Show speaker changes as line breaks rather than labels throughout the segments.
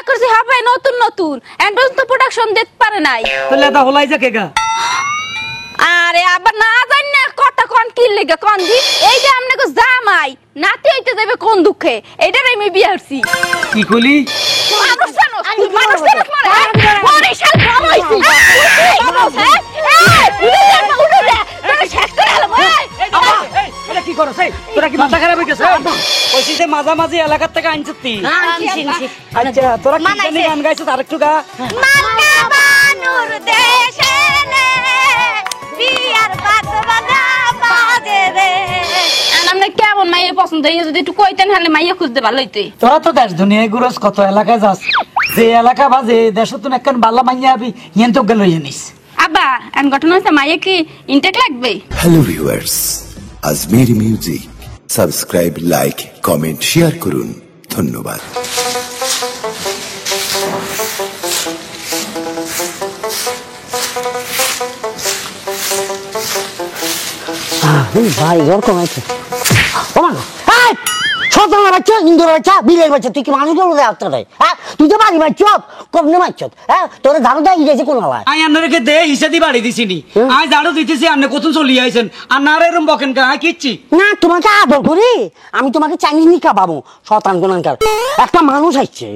করছি হবে নতুন নতুন এন্ড তো প্রোডাকশন দিতে পারে নাই
তাহলে এটা হলাই যা কেগা
আরে আবার না জানি না কথা কোন কি লাগা কোন দি এইটা আমনে কো জামাই নাতি হইতে যাবে কোন দুঃখে এইটার আমি বিয়ে হইছি
কি কইলি
মানুষ জানো মানুষ জানো মরে শাল কম হইছি উঠে যা তোর শেষ করে আলো
এই এটা কি করছ এই তোরা কি মাথা খারাপ হয়ে গেছে কইছি যে মাঝামাঝি এলাকা থেকে আনছতি আচ্ছা তোরা কি জানি গান গাইছিস আরেকটু গা
মানকাবানুর দেশে বিয়ার বাত বাজা বাজে রে আমনে কেমন মাইয়া পছন্দ হইছে যদি একটু কইতেন হলে মাইয়া খুঁজতে ভালো হইতো
তোরা তো দেশ দুনিয়ায় ঘুরস কত এলাকায় যাস যে এলাকা বা যে দেশ তুই একখান বাল্লা মাইয়া আবি ইয়েন তো গেল জানিস
আব্বা এন ঘটনা হচ্ছে মাইয়া কি ইনটেক লাগবে
hello viewers Ajmeri music subscribe like comment share করুন ধন্যবাদ
ভাই ওরকম আছে সতেরো বাচ্চা ইন্দোর বাচ্চা বিলের বাচ্চা তুই কি মানুষ আত্মা দেয় হ্যাঁ তুই তো বাড়ি মারছ কম নে মারছ হ্যাঁ তোর ধারো দেয় গেছে কোন হওয়ায়
আই আন্নারে দে হিসাদি বাড়ি দিছিনি আই জাড়ো দিতেছি আন্নে কত চলি আইছেন আন্নারে এরম বকেন কা আই কিচ্ছি
না তোমাকে আদর করি আমি তোমাকে চাইনিজ নি খাবাবো শতান গুণানকার একটা মানুষ আসছে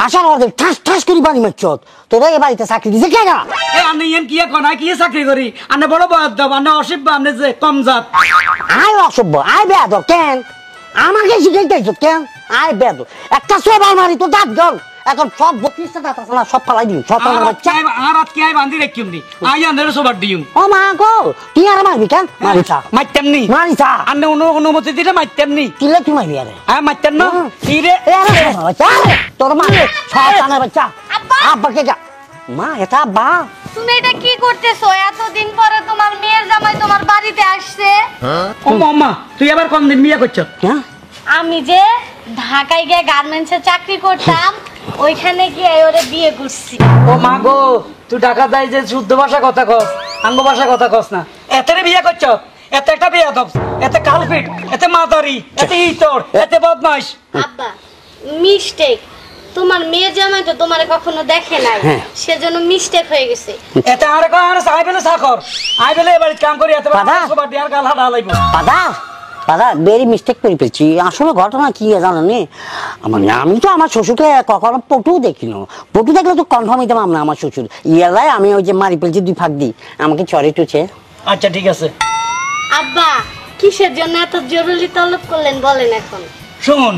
আসার পর ঠাস ঠাস করে বাড়ি মারছ তোরা এ বাড়িতে চাকরি দিছে কেনা
এ আন্নে ইয়েন কি কোন আই কি চাকরি করি আন্নে বড় বদ দাও আন্নে অসিব আন্নে যে কম জাত
আই অসভ্য আই বেদ কেন আমাকে শিখাইতেছ কেন আই বেদ একটা সবার মারি তো দাঁত গল এখন সব 32টা দাঁত আছে না সব ফালাই দিন সব বাচ্চা
আর রাত কি আই বাঁধি রাখিম নি আই আন্নে সবার দিম
ও মা গো তুই আর মারবি কেন মারিছা
মাইতেম নি
মারিছা
আন্নে অনুমতি দিলে মাইতেম নি
কিলে তুই মারবি আরে
আই মাইতেম না কি রে
তোর মা সব জানে বাচ্চা আব্বা কে যা মা এটা আব্বা
তুমি এটা কি করতেছো এতদিন পরে তোমার মেয়ের জামাই তোমার বাড়িতে আসছে
ও মাম্মা তুই আবার কোন দিন বিয়ে করছ
হ্যাঁ
আমি যে ঢাকায় গিয়ে গার্মেন্টসে চাকরি করতাম ওইখানে গিয়ে ওরে বিয়ে করছি
ও মা গো তুই ঢাকা যাই যে শুদ্ধ ভাষা কথা কস আঙ্গ ভাষা কথা কস না এতরে বিয়ে করছ এত একটা বিয়ে দব এত কালপিট এত মাদারি এত ইতর এত বদমাইশ
আব্বা মিস্টেক তোমার মেয়ে জামাই তো তোমারে কখনো দেখে নাই সেজন্য মিস্টেক হয়ে গেছে
এত আর কো আর সাই বেলে সাকর আই বেলে এবারে কাম করি এত সবার দিয়ার গাল হাড়া লাইবো
দাদা দাদা বেরি মিস্টেক করে ফেলছি আসলে ঘটনা কি জানো নে মানে আমি তো আমার শ্বশুরকে কখনো পটু দেখিনো পটু দেখলে তো কনফার্ম হইতাম না আমার শ্বশুর ইয়ালাই আমি ওই যে মারি ফেলছি দুই ফাঁক দিই আমাকে চড়ে টুছে
আচ্ছা ঠিক আছে
আব্বা কিসের জন্য এত জরুরি তলব করলেন বলেন এখন
শুন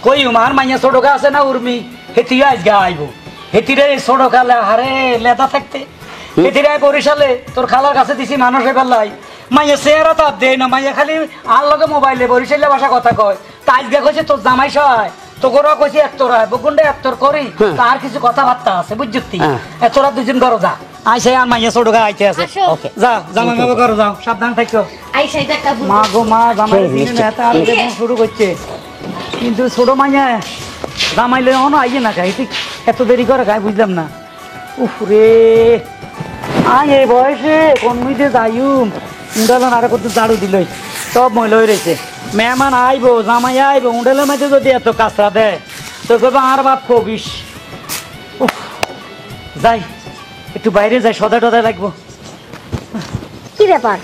কই উমার মাইয়া ছোটকা আছে না উর্মি হেতি আজ গা আইবো হেতিরে ছোটকালে হারে লেদা থাকতে হেতিরে বরিশালে তোর খালার কাছে দিছি মানুষে বেলাই মাইয়া চেহারা তাপ দেয় না মাইয়া খালি আর লগে মোবাইলে বরিশালে ভাষা কথা কয় তাই গা কইছে তোর জামাই সহায় তো গোরা কইছে একতর হয় বকুন্ডে একতর করি তার কিছু কথাবার্তা আছে বুঝছতি তোরা দুজন করো যা আইসে আর মাইয়া ছোটকা আইতে আছে ওকে যা জামাই বাবা করো যাও সাবধান থাকো
আইসাই দেখা
মা গো মা জামাই দিন এত আর শুরু করছে কিন্তু ছোট মাইয়া জামাই লই এখনো আইয়ে না খাই ঠিক এত দেরি করে খাই বুঝলাম না উফ রে আয় এই বয়সে কোন মুইতে যাইম উন্ডালন আর কত ঝাড়ু দিলই সব ময়লা হয়ে রয়েছে মেহমান আইবো জামাই আইবো উন্ডালের মধ্যে যদি এত কাঁচরা দেয় তো কবে আর বাপ কবিস উফ যাই একটু বাইরে যাই সদা টদা লাগবো
কি ব্যাপার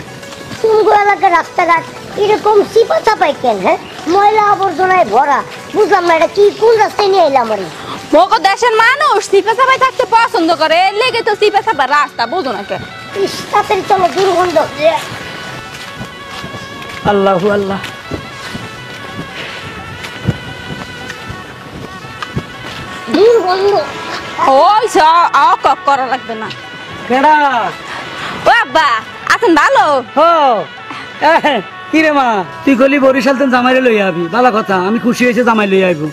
তুমগো এলাকার রাস্তাঘাট এরকম চিপা চাপাই কেন হ্যাঁ ময়লা আবর্জনায় ভরা বুঝলাম না এটা কি কোন রাস্তায় নিয়ে এলাম আমি
মোগো দেশের মানুষ সিপা সাপাই থাকতে পছন্দ করে লেগে তো সিপা সাপা রাস্তা বোঝো না কে
তাড়াতাড়ি চলো দুর্গন্ধ
আল্লাহু আল্লাহ
দুর্গন্ধ
ওই কক করা লাগবে না
কেডা
ও আব্বা আছেন ভালো
ও কি রে মা তুই গলি বরিশাল তো জামাইরে লই আবি ভালো কথা আমি খুশি হয়েছে জামাই লই আইবো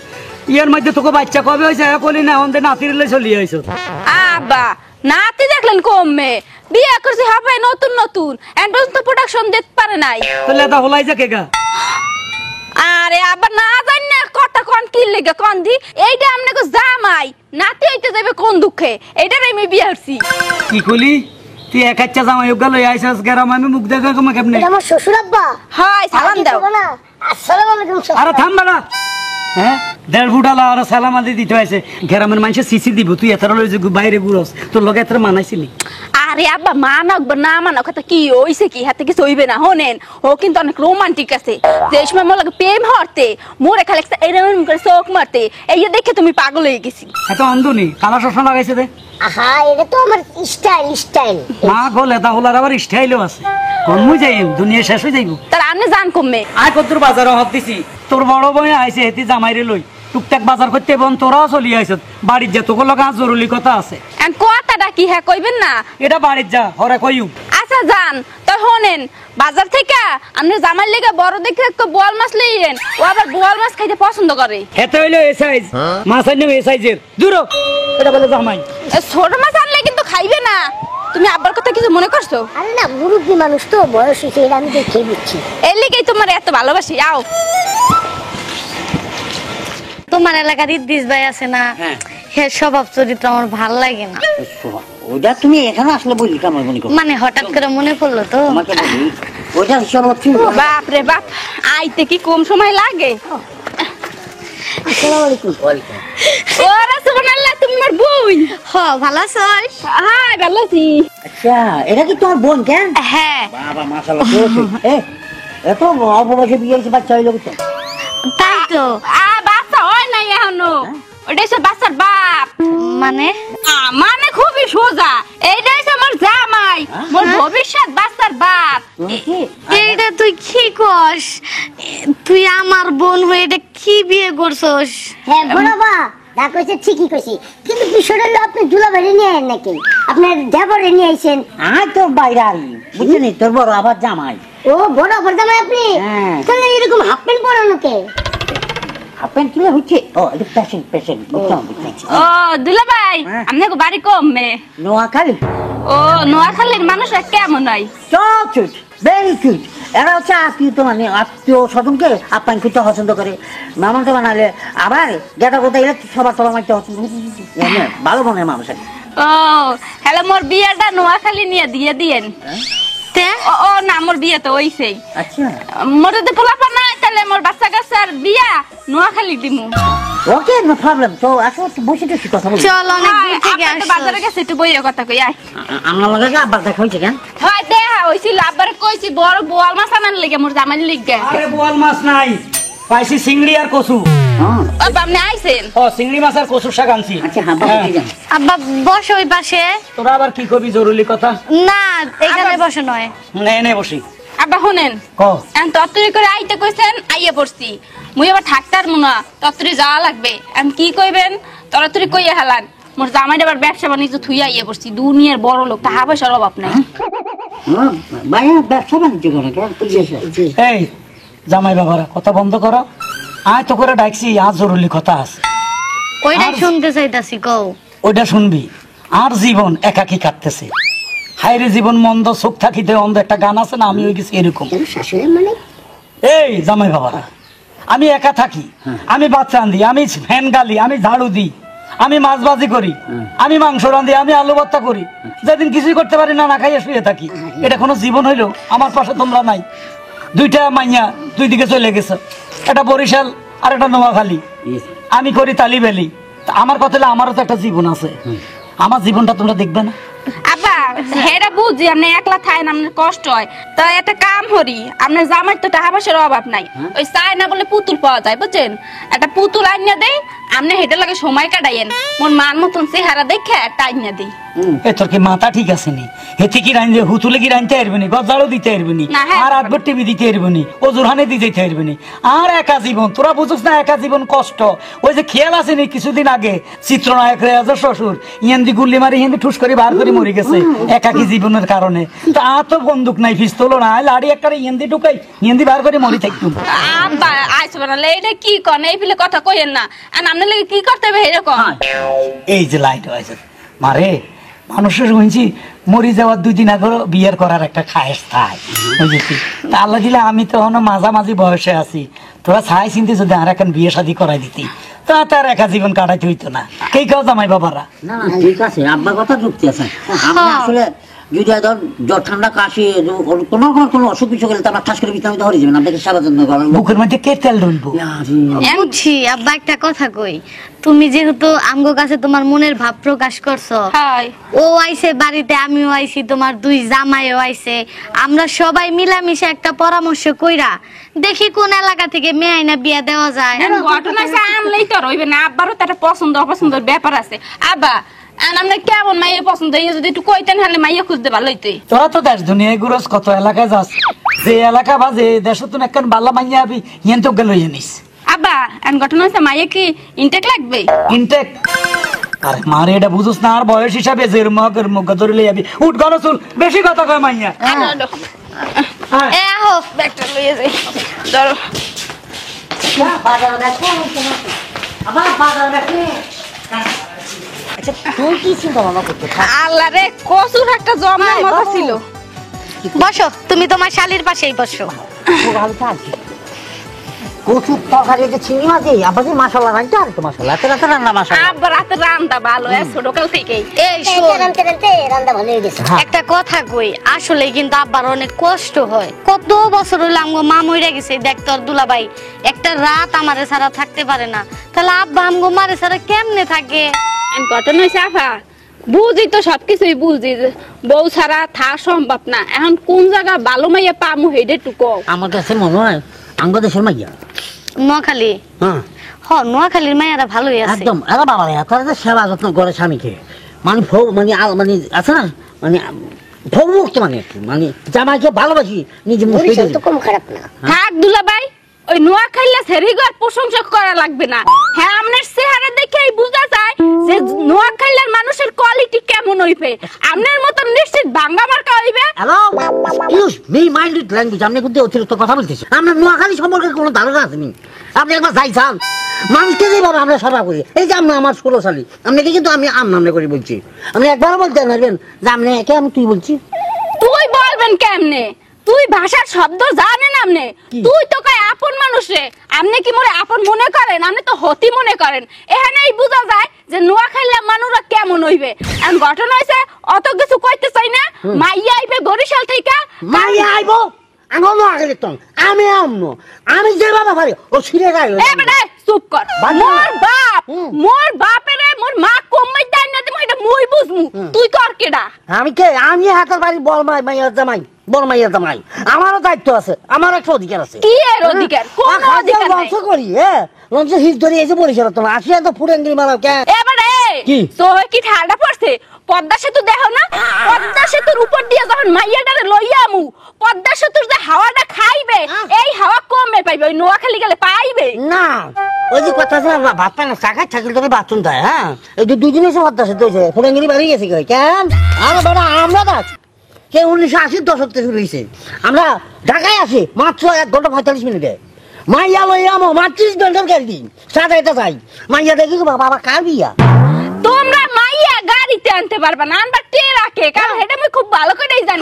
ইয়ার মধ্যে তোকে বাচ্চা কবে হয়েছে কলি না আমাদের নাতির লই চলি আইছো
আব্বা নাতি দেখলেন কমে বিয়ে করছি হবে নতুন নতুন এন্ড তো প্রোডাকশন দিতে পারে নাই
তাহলে এটা হলাই যা কেগা
আরে আবার না জানি না কথা কোন কি লাগা কোন দি এইটা আমনে কো জামাই নাতি হইতে যাবে কোন দুঃখে এইটার আমি বিয়ে হইছি
কি কলি তুই এক আচ্ছা জামাই উগা লই আইছস গরাম আমি মুখ দেখা কমা কেমনে
এটা আমার শ্বশুর আব্বা
হাই সালাম দাও
আসসালামু আলাইকুম
আরে থাম বাড়া হ্যাঁ 1.5 ফুট আলা আর সালাম আদি দিতে হয়েছে গ্রামের মানুষের সিসি দিব তুই এত লই যে বাইরে ঘুরস তোর লগে এত মানাইছিলি
আরে আব্বা মানক বা না মানক কথা কি হইছে কি হাতে কিছু হইবে না হোনেন ও কিন্তু অনেক রোমান্টিক আছে যে সময় মোর লাগে প্রেম হরতে মোরে খালি এরকম করে চোখ মারতে এই দেখে তুমি পাগল হয়ে গেছি
এত অন্ধনি কালা চশমা লাগাইছে দে
আহা এটা তো আমার স্টাইল
মা গলে তা হলার আবার স্টাইলও আছে কমু যাই দুনিয়া শেষ হয়ে যাইব
তার আমনে জান কমে
আয় কতর বাজারে হাত দিছি তোর বড় বই আইছে এতি জামাইরে লই টুকটাক বাজার করতে বন তোরাও চলি আইছ বাড়ির যা তোর লগে জরুরি কথা আছে
এন কথাটা কি হ্যাঁ কইবেন না
এটা বাড়ির যা হরে কইউ
আচ্ছা জান তো হোনেন বাজার থেকে আপনি জামাই লেগে বড় দেখে একটা বোয়াল মাছ লইয়েন ও আবার বোয়াল মাছ খাইতে পছন্দ করে
হেতে হইলো এ সাইজ মাছ আইনো এ সাইজের দূর এটা বলে জামাই
ছোট মাছ আনলে কিন্তু খাইবে না তুমি আব্বার কথা কিছু মনে করছো
আরে না মুরব্বী মানুষ তো বয়স হয়েছে এটা আমি দেখে দিচ্ছি
এর লেগেই তোমার এত ভালোবাসি আও
তোমার এলাকার ইদ্দিস ভাই আছে না হে স্বভাব চরিত্র আমার ভাল লাগে না
ওটা তুমি এখানে আসলে বললি কেমন মনে করো
মানে হঠাৎ করে মনে পড়লো তো
তোমাকে বলি ওটা সব
বাপ রে বাপ আইতে কি কম সময় লাগে
আসসালামু আলাইকুম
ওরা সুবহানাল্লাহ তুমি আমার বউই
হ ভালো আছো
হাই ভালো আছি
আচ্ছা এটা কি তোমার বোন কেন
হ্যাঁ
বাবা মাশাআল্লাহ এত অল্প বয়সে বিয়ে হয়েছে বাচ্চা হয়ে যাবে
তাই তো
বাচ্চা হয় নাই এখনো ওটাই সে বাচ্চার বাপ
মানে
মানে খুবই সোজা এইটাই আমার জামাই মোর ভবিষ্যৎ বাচ্চার বাপ
এইটা তুই কি কস তুই আমার বোন হয়ে এটা কি বিয়ে করছস
হ্যাঁ বড়বা না কইছে ঠিকই কইছি কিন্তু বিষয়টা হলো আপনি দুলাভাই নিয়ে আইন নাকি আপনার দেবরে নিয়ে আইছেন
আয় তোর বাইরে আই বুঝলি তোর বড় আবার জামাই
ও বড় জামাই আপনি
হ্যাঁ।
তাহলে এরকম হাফ প্যান্ট পরানো কে
হাফেন কি হচ্ছে ও এটা পেশেন্ট বুঝছো
ও দুলা ভাই আপনাকে বাড়ি কমে
নোয়াখালী
ও নোয়াখালীর মানুষরা কেমন হয়
চুট ভেরি কিউট এরা হচ্ছে আত্মীয় তো মানে আত্মীয় স্বজনকে আপ্যায়ন করতে পছন্দ করে মামাকে বানালে আবার গেটা কোথায় এলে সবার সবার মাইতে পছন্দ ভালো মনের মানুষ আর
ও হ্যালো মোর বিয়েটা নোয়াখালী নিয়ে দিয়ে দিয়েন ও না মোর বিয়ে তো ওইছেই
আচ্ছা
মোর যদি পোলাপা নাই তাহলে মোর বাচ্চা কাচ্চার বিয়া নোয়াখালী দিমু
ওকে নো প্রবলেম তো আসলে বসে একটু কথা বলি
চল অনেক দূর থেকে
আপনি তো বাজারে গেছে একটু বইয়ে কথা কই আয়
আমার লাগে আবার দেখা হয়েছে কেন
হয় দেখা হইছিল আবার কইছি বড় বোয়াল মাছ আনার লেগে মোর জামাই লিগে
আরে বোয়াল মাছ নাই পাইছি চিংড়ি আর কচু
ও আপনি আইছেন
ও চিংড়ি মাছ আর কচুর শাক আনছি
আচ্ছা হ্যাঁ বসে যান
আব্বা বসো ওই পাশে
তোরা আবার কি করবি জরুরি কথা
না এখানে বসে নয়
নে বসি
আব্বা শুনেন
ক
এখন তত্তরি করে আইতে কইছেন আইয়া পড়ছি মুই আবার থাকতার মুনা তত্তরি যাওয়া লাগবে এখন কি কইবেন তরাতরি কইয়া হেলান মোর জামাইটা আবার ব্যবসা বাণিজ্য থুইয়া আইয়া পড়ছি দুনিয়ার বড় লোক টাকা পয়সার অভাব নাই
বাইরে ব্যবসা বাণিজ্য করে কেন
এই জামাই বাবারা কথা বন্ধ করো আয় তো করে ডাকছি আজ জরুরি কথা আছে
ওইটাই শুনতে চাইতাছি কও
ওইটা শুনবি আর জীবন একাকি কাটতেছে হাইরে জীবন মন্দ সুখ থাকিতে অন্ধ একটা গান আছে না আমি ওই গেছি এরকম
শাশুড়ি মানে
এই জামাই বাবারা আমি একা থাকি আমি বাচ্চা আনি আমি ফ্যান গালি আমি ঝাড়ু দিই আমি মাছ ভাজি করি আমি মাংস রাঁধি আমি আলু ভর্তা করি যেদিন কিছুই করতে পারি না খাইয়ে শুয়ে থাকি এটা কোনো জীবন হইলো আমার পাশে তোমরা নাই দুইটা মাইয়া দুই দিকে চলে গেছে একটা বরিশাল আর একটা নোয়াখালী আমি করি তালিবেলি আমার কথা হলো আমারও তো একটা জীবন আছে আমার জীবনটা তোমরা দেখবে না
আব্বা হেরা বুঝি আপনি একলা থাকেন আপনার কষ্ট হয় তা একটা কাম করি আপনার জামাই তো টাকা পয়সার অভাব নাই ওই চায় না বলে পুতুল পাওয়া যায় বুঝছেন একটা পুতুল আইনা দেই আপনি হেঁটে লাগে সময় কাটাইয়েন মোর মান মতন চেহারা দেখে একটা আইনা দেই
এ তোর কি মাথা ঠিক আছে নি হেতে কি রাইন হুতুলে কি রাইনতে পারবি গজাড়ও দিতে পারবি
না, হ্যাঁ।
আর আটবার টিভি দিতে পারবি ও জোরহানে দিয়ে যেতে পারবি আর একা জীবন তোরা বুঝুস না একা জীবন কষ্ট ওই যে খেয়াল আছে নি কিছুদিন আগে চিত্রনায়ক রেয়াজের শ্বশুর ইয়েন্দি গুল্লি মারি হিন্দি ঠুস করে বার করে মরে গেছে একাকি জীবনের কারণে তা তো বন্দুক নাই পিস্তলও নাই লাড়ি একটা ইয়েন্দি ঢুকাই ইয়েন্দি বার করে মরি থাকতুম
আব্বা আইস বানালে এটা কি কন এই ফিলে কথা কইেন না আর আপনার লাগে কি করতে হবে এরকম
এই যে লাইট হয়েছে মারে মানুষের শুনছি মরি যাওয়ার 2 দিন আগে বিয়ের করার একটা খায়েশ থাকে বুঝেছি তা আল্লাহ দিলে আমি তো এখনো মাঝামাঝি বয়সে আছি তোরা চাই চিন্তে যদি আর এখন বিয়ে শাদী করাই দিতি তা তার একা জীবন কাটাইতে হইতো না কে কেউ জামাই বাবারা
না ঠিক আছে আব্বা কথা যুক্তি আছে আমি আসলে যদি ধর জ্বর ঠান্ডা কাশি কোনো কোনো অসুখ বিসুখ হলে তো আমরা ঠাস করে ভিটামিন ধরে যাবেন আপনাকে সেবা যত্ন করেন
বুকের মধ্যে কে তেল ঢুলবো
বুঝছি আব্বা একটা কথা কই তুমি যেহেতু আমগো কাছে তোমার মনের ভাব প্রকাশ করছো
হাই
ও আইছে বাড়িতে আমিও আইছি তোমার দুই জামাইও আইছে আমরা সবাই মিলামিশে একটা পরামর্শ কইরা দেখি কোন এলাকা থেকে মেয়ে আইনা বিয়া দেওয়া যায়
ঘটনা হচ্ছে আনলেই তো রইবে না, আব্বারও তো একটা পছন্দ অপছন্দের ব্যাপার আছে। আব্বা আপনার কেমন মাইয়া পছন্দ, এই যদি একটু কইতেন হলে মাইয়া খুঁজতে ভালো হইতে।
তোরা তো দেশ দুনিয়ায় ঘুরস, কত এলাকায় যাস, যে এলাকা বা যে দেশ তুন একখান বাল্লা মাইয়া আবি ইয়েন তো গেল জানিস।
আব্বা এন ঘটনা হচ্ছে মাইয়া কি ইনটেক লাগবে?
ইনটেক? আরে মারে এটা বুঝুস না, আর বয়স হিসাবে যে মগের মুখ ধরে লই আবি উঠ গণ চুল, বেশি কথা কয় মাইয়া।
এ আহো
ব্যাগটা লইয়ে যাই, ধরো।
আচ্ছা তুই কি চিন্তা ভাবনা করতে
আল্লাহ রে কসুর একটা জমের মতো ছিল।
বসো তুমি তোমার শালির পাশেই বসো।
ভালো থাকি কচুর তরকারি যে চিংড়ি মাছ এই আবার মাশাআল্লাহ রান্না আর তো মাশাআল্লাহ রাতে রান্না মাশাআল্লাহ
আব্বা রাতে রান্না ভালো ছোটকাল থেকেই।
এই শোন,
রান্না ভালো হয়ে গেছে।
একটা কথা কই, আসলে কিন্তু আব্বার অনেক কষ্ট হয়। কত বছর হইলো আমগো মা মইরা গেছে, দেখ তোর দুলাভাই একটা রাত আমারে ছাড়া থাকতে পারে না, তাহলে আব্বা আমগো মারে ছাড়া কেমনে থাকে?
ঘটনা হয়েছে আফা বুঝি তো সবকিছুই বুঝি, বউ ছাড়া থাকা সম্ভব না। এখন কোন জায়গা ভালো মাইয়া পামু হেডে টুকো
আমার কাছে মনে হয় আঙ্গ দেশের মাইয়া।
নোয়াখালী?
হ্যাঁ
নোয়াখালীর মাইয়ারা ভালোই আছে
একদম। এরা বাবা রে তারা যে সেবা যত্ন করে স্বামীকে, মানে মানে মানে আছে না, মানে ভোগমুক্ত, মানে মানে জামাইকে ভালোবাসি নিজে মুখ
তো কম খারাপ না।
থাক দুলাভাই, ওই নোয়াখালীলা সেরিগর প্রশংসা করা লাগবে না। হ্যাঁ আপনার চেহারা দেখেই বোঝা যায় যে নোয়াখালীর মানুষের কোয়ালিটি কেমন হইবে। আপনার মতন নিশ্চিত ভাঙ্গা মার্কা হইবে।
Hello use me minded language, আপনি কিন্তু অতিরিক্ত কথা বলতেছেন। আপনার নোয়াখালী সম্পর্কে কোনো ধারণা আছে নি? আপনি একবার যাইছান মানুষকে যেভাবে আমরা সেবা করি, এই যে আমরা আমার ষোলশালী আপনাকে কিন্তু আমি আম নামে করে বলছি, আপনি একবারও বলতে পারবেন যে আপনি একে আমি তুই বলছি?
তুই বলবেন কেমনে? তুই ভাষার শব্দ জানেন আপনি? তুই তো কয় আপন মানুষ রে, আপনি কি মোরে আপন মনে করেন? আপনি তো হতি মনে করেন। এখানেই বোঝা যায় যে নোয়াখালীর মানুষরা কেমন হইবে। এখন ঘটনা হয়েছে অত কিছু কইতে চাই না, মাইয়া আইবে বরিশাল থেকে।
মাইয়া আইবো আমার নোয়াখালীর তো আমি আমনো, আমি যেভাবে পারি ও ছিঁড়ে গাই।
এ বেটা চুপ কর। মোর বাপ মোর বাপেরে মোর মা কমাই দেয় না, তুমি এটা মই বুঝমু। তুই কর কেডা?
আমি কে? আমি হাতের বাড়ি বল মাইয়ার জামাই, বল মাইয়ার জামাই। আমারও দায়িত্ব আছে, আমার একটা অধিকার আছে।
কি এর অধিকার? কোন অধিকার নাই?
লঞ্চ করি লঞ্চ হিট ধরে এসে বরিশাল তোমার আসিয়া তো ফুটেঙ্গি মারাও কেন?
এবারে
কি
তো কি ঠান্ডা পড়ছে? পদ্মা সেতু দেখো না? পদ্মা সেতুর উপর দিয়ে যখন মাইয়াটারে লইয়া আমু, পদ্মা সেতুর যে হাওয়াটা খাইবে, এই হাওয়া কমে পাইবে, ওই নোয়াখালী গেলে পাইবে
না। ওই যে কথা আছে না, ভাত পায় না চাকা থাকলে তোকে বাথরুম দেয়। হ্যাঁ এই দুই দিন এসে পদ্মা সেতু হয়েছে, ফুটেঙ্গি বাড়ি গেছে কেন? আর বেড়া আমরা দেখ কে 1980 দশক থেকে শুরু হয়েছে, আমরা ঢাকায় আসি মাত্র 1 ঘন্টা 45 মিনিটে। মাইয়া লইয়া আমো মাত্র 30 ঘন্টার গাড়ি দিন সাথে এটা চাই। মাইয়া দেখি বাবা কার বিয়া?
তোমরা মাইয়া গাড়িতে আনতে পারবা না, আনবা টেরাকে, কারণ এটা আমি খুব ভালো করেই জানি।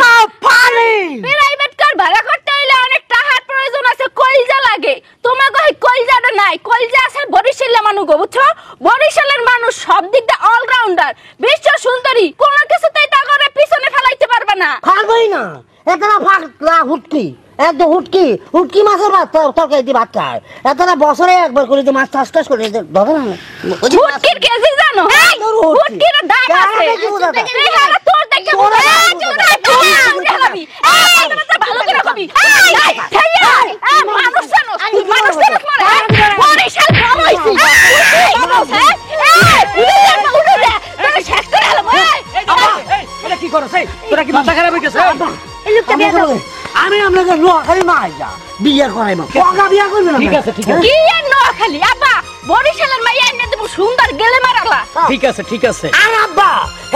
প্রাইভেট কার ভাড়া করতে হইলে অনেক টাকার প্রয়োজন আছে, কলজা লাগে। তোমাকে ওই কলজাটা নাই, কলজা আছে বরিশালের মানুষ গো, বুঝছো? বরিশালের মানুষ সব দিক দিয়ে অলরাউন্ডার, বিশ্ব সুন্দরী, কোনো কিছুতেই টাকারে পিছনে ফেলাইতে পারবা না।
খাবই না এতটা ফাঁকলা হুটকি, একদম হুটকি হুটকি মাছের ভাত তরকারি দিয়ে ভাত খায়। এতটা বছরে একবার করে যে মাছ চাষ টাস করে ধরে না।
হুটকির কেজি জানো? হুটকির দাম আছে। এই হারা তোর দেখে ভালো করে কবি। মানুষ জানো, মানুষ জানো মরে বরিশাল কম হইছে।
এটা কি করছ? তোরা কি মাথা খারাপ হয়ে গেছে?
এই লোকটা বিয়ে করবে।
আমি আপনাকে নোয়াখালী মাইয়া বিয়ে করাইব, পগা বিয়ে করবে না?
ঠিক আছে ঠিক আছে
কি আর নোয়াখালী আব্বা, বরিশালের মাইয়া এনে দেব সুন্দর গেলে মারালা।
ঠিক আছে ঠিক আছে।
আর আব্বা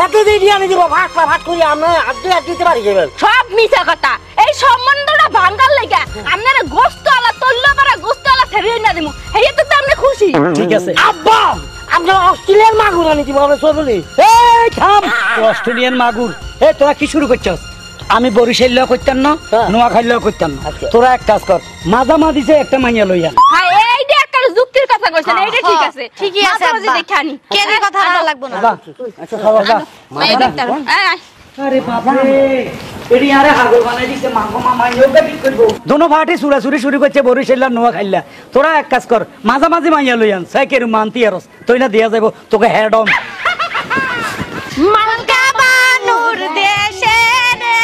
এত দিয়ে আনি দিব ভাতটা ভাত করি আমরা আড্ডি দিতে পারি যাবেন।
সব মিছা কথা। এই সম্বন্ধটা ভাঙ্গার লাগা আপনারা গোস্ত আলা তল্লা পারা গোস্ত আলা ছেড়ে না দিমু, এই তো আপনি খুশি?
ঠিক আছে।
আব্বা আমরা অস্ট্রেলিয়ার মাগুর আনি দিব আমরা চলুন।
এই থাম, অস্ট্রেলিয়ান মাগুর। এই তোরা কি শুরু করছস? আমি বরিশাল করতাম না, নোয়াখালী করতাম না। তোরা এক কাজ কর, মাঝামাঝি যে একটা মাইয়া লইয়া।
হ্যাঁ এইটা একটা যুক্তির কথা কইছেন, এইটা ঠিক আছে।
ঠিকই আছে আব্বা,
দেখে আনি
কেনে কথা ভালো লাগবে না।
আচ্ছা খাবার দা
মাইয়া দেখতাম। আয়
আরে বাপরে এডি আরে হাগল বানাই দিছে মাগো মামা ইয়োগা কি করব দোনো পার্টি সুরাসুরি শুরু করছে বরিশাল নোয়া খাইলা তোরা এক কাজ কর মাঝামাঝি মাইয়া লই আন সাইকের মানতি আরস তুই না দিয়া যাইব তোকে হেড অন
মালকা বানুর দেশে রে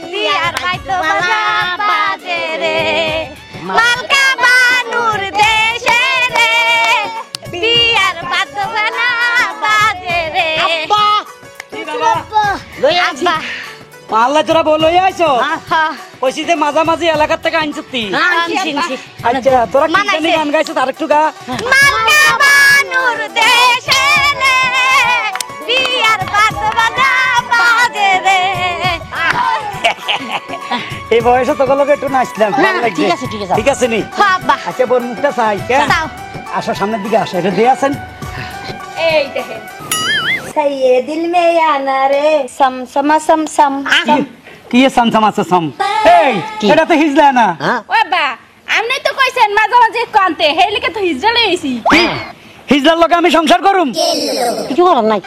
দিয়ার বাইতো বাজা বাজে রে মালকা বানুর দেশে রে দিয়ার বাইতো বাজা বাজে রে
আব্বা লই আছি
আব্বা
আল্লাহ তোরা বলই আইছো
হ্যাঁ
কইছি যে মাঝামাঝি এলাকা থেকে আনছিস তুই
আনছি
আচ্ছা তোরা কি
মানাইছে।
জানি গান গাইছিস আরেকটু গা
মালকা বানুর দেশে রে দিয়ার বাইতো বাজা বাজে রে
এই বয়সে তোকে লোক একটু নাচলাম
না,
ভালো লাগছে।
ঠিক আছে, ঠিক আছে।
ঠিক আছে নি
হ্যাঁ আব্বা
আচ্ছা বোর মুখটা চাই কেন
চাও।
আসো সামনের দিকে আসো এটা দিয়ে আছেন
এই দেখেন
ये दिल में आना रे सम सम सम सम
কি এ সামসাম আছে সাম এই এটা তো হিজলা না
হ্যাঁ
ও বা আপনি তো কইছেন মাঝে মাঝে কানতে হেলিকে তো হিজড়া লইছি
হিজলার লগে আমি সংসার করুম
কিছু করার নাই